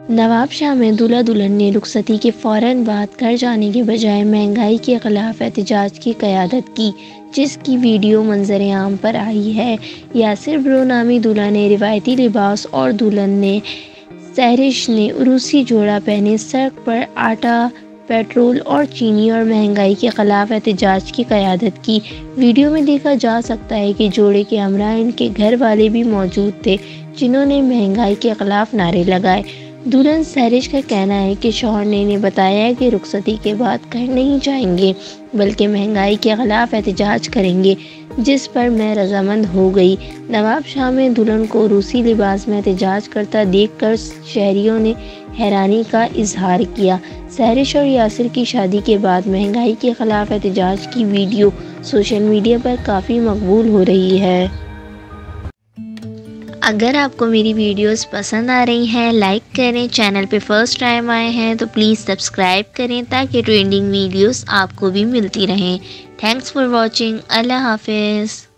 نواب شاہ میں دولہا دلہن نے رخصتی کے فوراً بعد گھر جانے کے بجائے مہنگائی کے خلاف احتجاج کی قیادت کی، جس کی ویڈیو منظر عام پر آئی ہے۔ یاسر برو نامی دولہا نے روایتی لباس اور دلہن نے سہرش نے روسی جوڑا پہنے سڑک پر آٹا، پیٹرول اور چینی اور مہنگائی کے خلاف احتجاج کی قیادت کی۔ ویڈیو میں دیکھا جا سکتا ہے کہ جوڑے کے ہمراہ ان کے گھر والے بھی موجود تھے، جنہوں نے مہنگائی کے خلاف نعرے لگائے۔ دلہن سہرش کا کہنا ہے کہ شوہر نے انہیں بتایا کہ رخصتی کے بعد گھر نہیں جائیں گے بلکہ مہنگائی کے خلاف احتجاج کریں گے، جس پر میں رضامند ہو گئی۔ نواب شاہ میں دلہن کو روسی لباس میں احتجاج کرتا دیکھ کر شہریوں نے حیرانی کا اظہار کیا۔ سہرش اور یاسر کی شادی کے بعد مہنگائی کے خلاف احتجاج کی ویڈیو سوشل میڈیا پر کافی مقبول ہو رہی ہے۔ اگر آپ کو میری ویڈیوز پسند آ رہی ہیں، لائک کریں، چینل پہ فرسٹ ٹائم آئے ہیں تو پلیز سبسکرائب کریں تاکہ ٹرینڈنگ ویڈیوز آپ کو بھی ملتی رہیں۔ Thanks for watching. اللہ حافظ۔